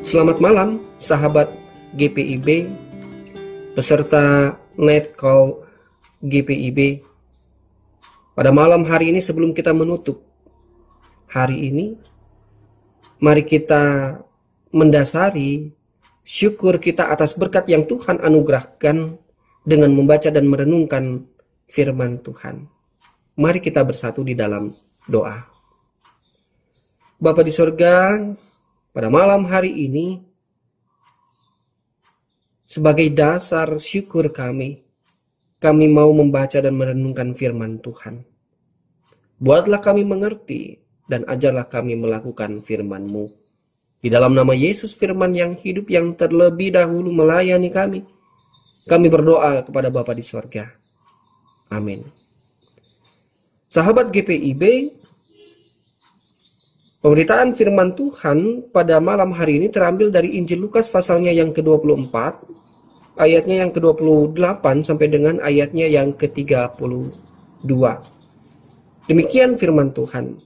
Selamat malam, sahabat GPIB, peserta Night Call GPIB. Pada malam hari ini sebelum kita menutup hari ini, mari kita mendasari syukur kita atas berkat yang Tuhan anugerahkan dengan membaca dan merenungkan firman Tuhan. Mari kita bersatu di dalam doa. Bapa di sorga, pada malam hari ini, sebagai dasar syukur kami mau membaca dan merenungkan firman Tuhan. Buatlah kami mengerti dan ajarlah kami melakukan firman-Mu. Di dalam nama Yesus, firman yang hidup yang terlebih dahulu melayani kami berdoa kepada Bapa di sorga. Amin. Sahabat GPIB, pemberitaan firman Tuhan pada malam hari ini terambil dari Injil Lukas pasalnya yang ke-24, ayatnya yang ke-28 sampai dengan ayatnya yang ke-32. Demikian firman Tuhan.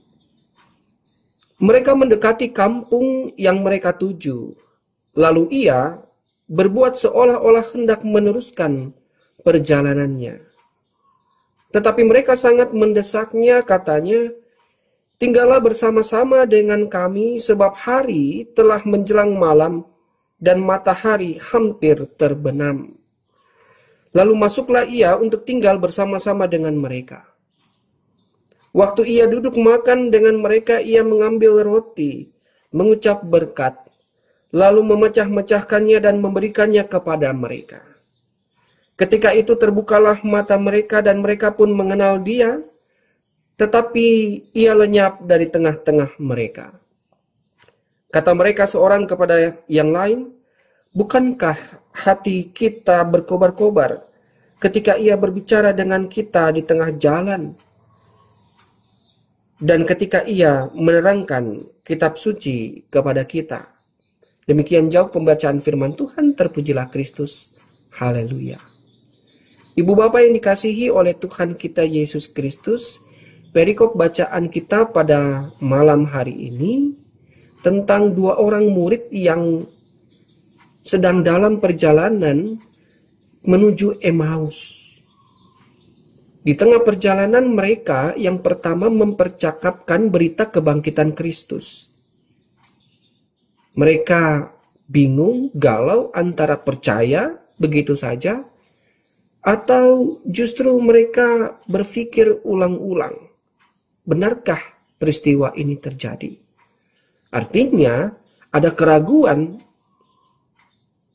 Mereka mendekati kampung yang mereka tuju. Lalu ia berbuat seolah-olah hendak meneruskan perjalanannya. Tetapi mereka sangat mendesaknya, katanya, "Tinggallah bersama-sama dengan kami sebab hari telah menjelang malam dan matahari hampir terbenam." Lalu masuklah ia untuk tinggal bersama-sama dengan mereka. Waktu ia duduk makan dengan mereka, ia mengambil roti, mengucap berkat, lalu memecah-mecahkannya dan memberikannya kepada mereka. Ketika itu terbukalah mata mereka dan mereka pun mengenal dia, tetapi ia lenyap dari tengah-tengah mereka. Kata mereka seorang kepada yang lain, "Bukankah hati kita berkobar-kobar ketika ia berbicara dengan kita di tengah jalan? Dan ketika ia menerangkan kitab suci kepada kita?" Demikian jauh pembacaan firman Tuhan, terpujilah Kristus. Haleluya. Ibu Bapa yang dikasihi oleh Tuhan kita Yesus Kristus, perikop bacaan kita pada malam hari ini tentang dua orang murid yang sedang dalam perjalanan menuju Emmaus. Di tengah perjalanan mereka, yang pertama mempercakapkan berita kebangkitan Kristus. Mereka bingung, galau antara percaya begitu saja, atau justru mereka berpikir ulang-ulang, benarkah peristiwa ini terjadi? Artinya ada keraguan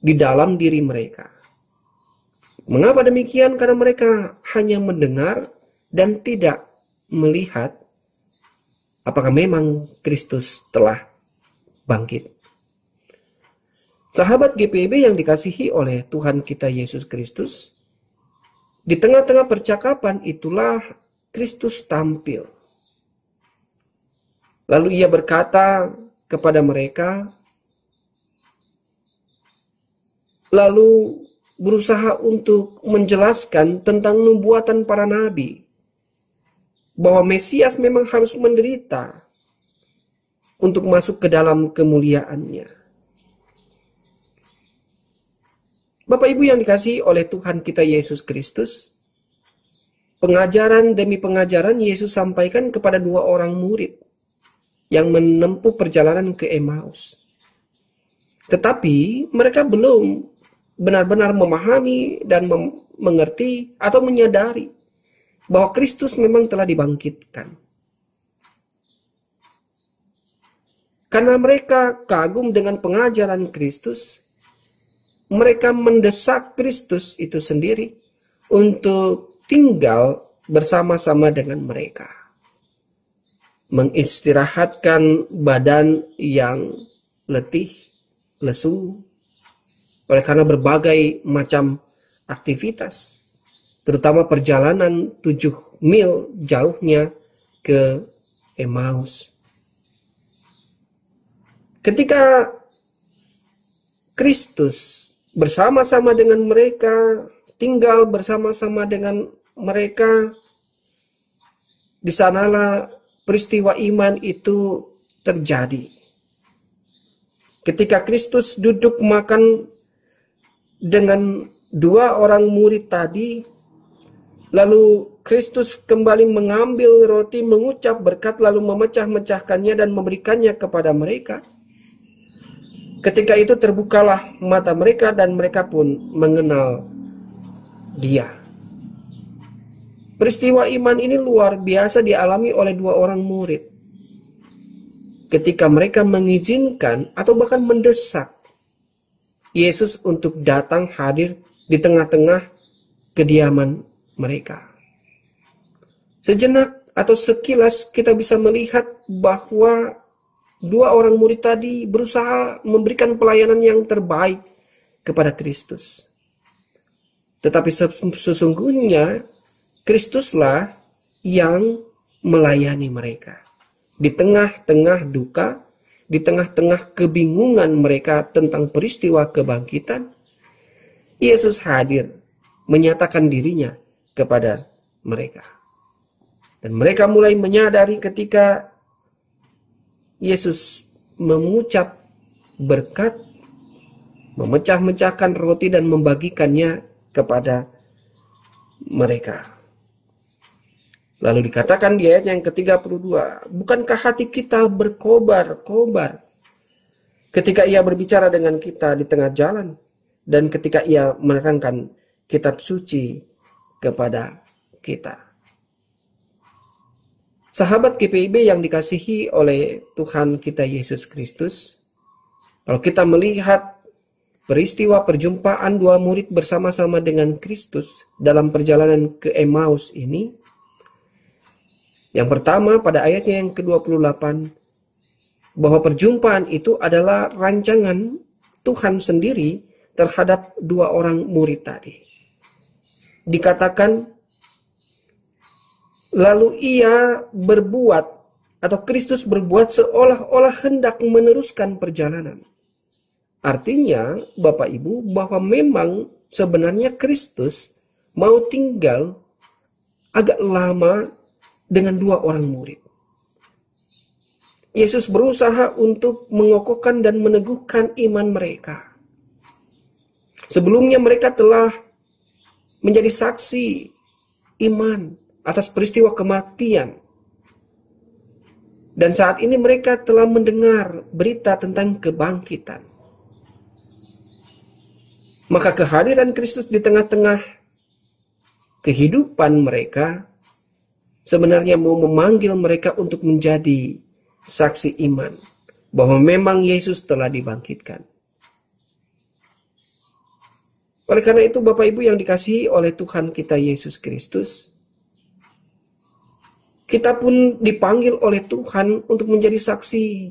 di dalam diri mereka. Mengapa demikian? Karena mereka hanya mendengar dan tidak melihat apakah memang Kristus telah bangkit. Sahabat GPIB yang dikasihi oleh Tuhan kita Yesus Kristus, di tengah-tengah percakapan itulah Kristus tampil. Lalu ia berkata kepada mereka, lalu berusaha untuk menjelaskan tentang nubuatan para nabi, bahwa Mesias memang harus menderita untuk masuk ke dalam kemuliaannya. Bapak Ibu yang dikasihi oleh Tuhan kita Yesus Kristus, pengajaran demi pengajaran Yesus sampaikan kepada dua orang murid yang menempuh perjalanan ke Emmaus. Tetapi mereka belum benar-benar memahami dan mengerti atau menyadari bahwa Kristus memang telah dibangkitkan. Karena mereka kagum dengan pengajaran Kristus, mereka mendesak Kristus itu sendiri untuk tinggal bersama-sama dengan mereka. Mengistirahatkan badan yang letih, lesu, oleh karena berbagai macam aktivitas, terutama perjalanan 7 mil jauhnya ke Emmaus. Ketika Kristus bersama-sama dengan mereka, tinggal bersama-sama dengan mereka, di sanalah peristiwa iman itu terjadi. Ketika Kristus duduk makan dengan dua orang murid tadi, lalu Kristus kembali mengambil roti, mengucap berkat, lalu memecah-mecahkannya dan memberikannya kepada mereka. Ketika itu terbukalah mata mereka dan mereka pun mengenal Dia. Peristiwa iman ini luar biasa dialami oleh dua orang murid. Ketika mereka mengizinkan atau bahkan mendesak Yesus untuk datang hadir di tengah-tengah kediaman mereka. Sejenak atau sekilas kita bisa melihat bahwa dua orang murid tadi berusaha memberikan pelayanan yang terbaik kepada Kristus. Tetapi sesungguhnya Kristuslah yang melayani mereka. Di tengah-tengah duka, di tengah-tengah kebingungan mereka tentang peristiwa kebangkitan, Yesus hadir menyatakan dirinya kepada mereka. Dan mereka mulai menyadari ketika Yesus mengucap berkat, memecah-mecahkan roti dan membagikannya kepada mereka. Lalu dikatakan di ayat yang ke-32, bukankah hati kita berkobar-kobar ketika Ia berbicara dengan kita di tengah jalan dan ketika Ia menerangkan kitab suci kepada kita. Sahabat GPIB yang dikasihi oleh Tuhan kita Yesus Kristus, kalau kita melihat peristiwa perjumpaan dua murid bersama-sama dengan Kristus dalam perjalanan ke Emmaus ini, yang pertama pada ayatnya yang ke-28, bahwa perjumpaan itu adalah rancangan Tuhan sendiri terhadap dua orang murid tadi. Dikatakan, lalu ia berbuat, atau Kristus berbuat seolah-olah hendak meneruskan perjalanan. Artinya, Bapak Ibu, bahwa memang sebenarnya Kristus mau tinggal agak lama dengan dua orang murid. Yesus berusaha untuk mengokohkan dan meneguhkan iman mereka. Sebelumnya mereka telah menjadi saksi iman atas peristiwa kematian. Dan saat ini mereka telah mendengar berita tentang kebangkitan. Maka kehadiran Kristus di tengah-tengah kehidupan mereka sebenarnya mau memanggil mereka untuk menjadi saksi iman bahwa memang Yesus telah dibangkitkan. Oleh karena itu Bapak Ibu yang dikasihi oleh Tuhan kita Yesus Kristus, kita pun dipanggil oleh Tuhan untuk menjadi saksi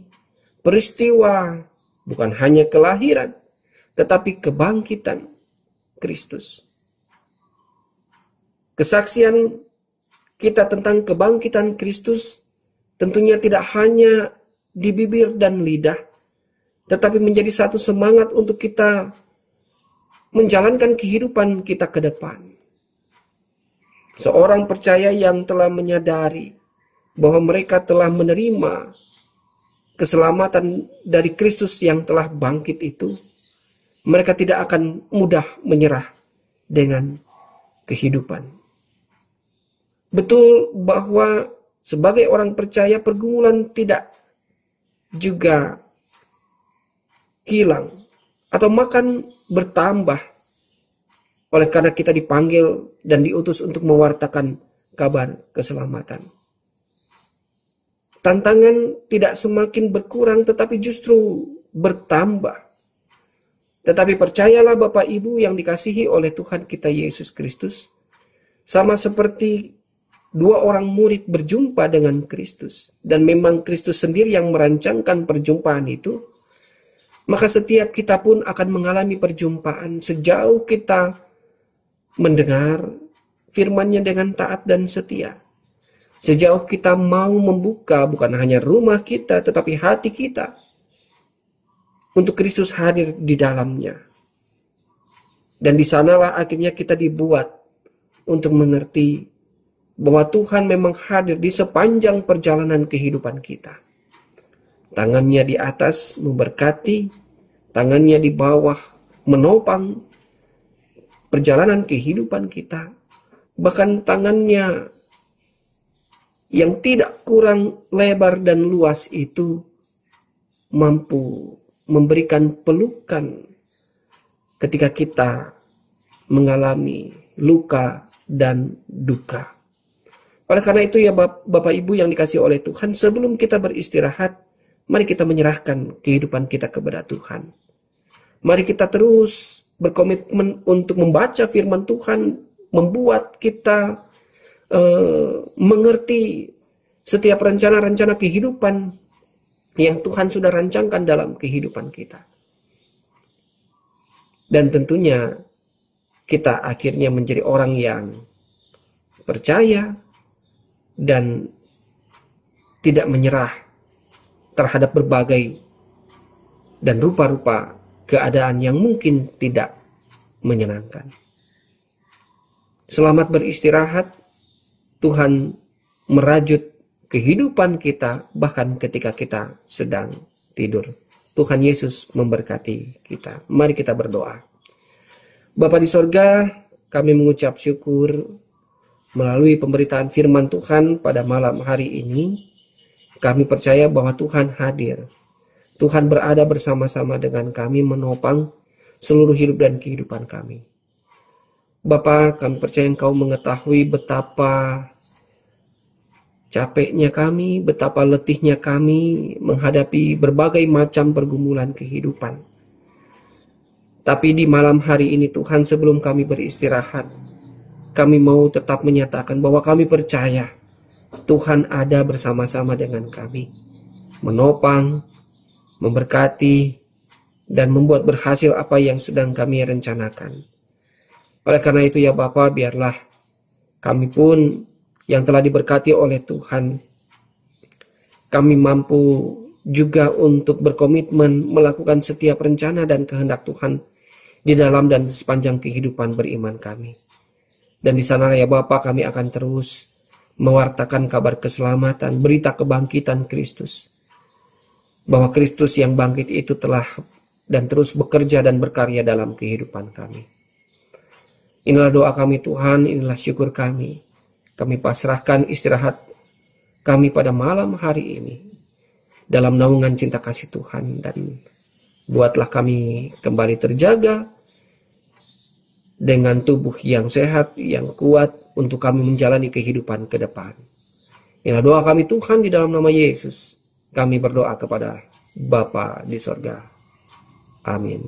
peristiwa bukan hanya kelahiran tetapi kebangkitan Kristus. Kesaksian kita tentang kebangkitan Kristus tentunya tidak hanya di bibir dan lidah, tetapi menjadi satu semangat untuk kita menjalankan kehidupan kita ke depan. Seorang percaya yang telah menyadari bahwa mereka telah menerima keselamatan dari Kristus yang telah bangkit itu, mereka tidak akan mudah menyerah dengan kehidupan. Betul bahwa sebagai orang percaya pergumulan tidak juga hilang atau makan bertambah oleh karena kita dipanggil dan diutus untuk mewartakan kabar keselamatan. Tantangan tidak semakin berkurang tetapi justru bertambah. Tetapi percayalah Bapak Ibu yang dikasihi oleh Tuhan kita Yesus Kristus, sama seperti dua orang murid berjumpa dengan Kristus, dan memang Kristus sendiri yang merancangkan perjumpaan itu, maka setiap kita pun akan mengalami perjumpaan sejauh kita mendengar firman-Nya dengan taat dan setia. Sejauh kita mau membuka bukan hanya rumah kita, tetapi hati kita untuk Kristus hadir di dalamnya. Dan di sanalah akhirnya kita dibuat untuk mengerti bahwa Tuhan memang hadir di sepanjang perjalanan kehidupan kita. Tangannya di atas memberkati, tangannya di bawah, menopang perjalanan kehidupan kita. Bahkan tangannya yang tidak kurang lebar dan luas itu mampu memberikan pelukan ketika kita mengalami luka dan duka. Oleh karena itu ya Bapak Ibu yang dikasihi oleh Tuhan, sebelum kita beristirahat, mari kita menyerahkan kehidupan kita kepada Tuhan. Mari kita terus berkomitmen untuk membaca firman Tuhan, membuat kita mengerti setiap rencana-rencana kehidupan yang Tuhan sudah rancangkan dalam kehidupan kita. Dan tentunya kita akhirnya menjadi orang yang percaya dan tidak menyerah terhadap berbagai dan rupa-rupa keadaan yang mungkin tidak menyenangkan. Selamat beristirahat. Tuhan merajut kehidupan kita bahkan ketika kita sedang tidur. Tuhan Yesus memberkati kita. Mari kita berdoa. Bapa di sorga, kami mengucap syukur melalui pemberitaan firman Tuhan pada malam hari ini. Kami percaya bahwa Tuhan hadir. Tuhan berada bersama-sama dengan kami menopang seluruh hidup dan kehidupan kami. Bapa, kami percaya Engkau mengetahui betapa capeknya kami, betapa letihnya kami menghadapi berbagai macam pergumulan kehidupan. Tapi di malam hari ini Tuhan, sebelum kami beristirahat, kami mau tetap menyatakan bahwa kami percaya Tuhan ada bersama-sama dengan kami, menopang, memberkati, dan membuat berhasil apa yang sedang kami rencanakan. Oleh karena itu ya Bapa, biarlah kami pun yang telah diberkati oleh Tuhan, kami mampu juga untuk berkomitmen melakukan setiap rencana dan kehendak Tuhan di dalam dan sepanjang kehidupan beriman kami. Dan di sana ya Bapa, kami akan terus mewartakan kabar keselamatan, berita kebangkitan Kristus. Bahwa Kristus yang bangkit itu telah dan terus bekerja dan berkarya dalam kehidupan kami. Inilah doa kami Tuhan, inilah syukur kami. Kami pasrahkan istirahat kami pada malam hari ini dalam naungan cinta kasih Tuhan. Dan buatlah kami kembali terjaga dengan tubuh yang sehat, yang kuat untuk kami menjalani kehidupan ke depan. Inilah doa kami Tuhan di dalam nama Yesus. Kami berdoa kepada Bapa di sorga. Amin.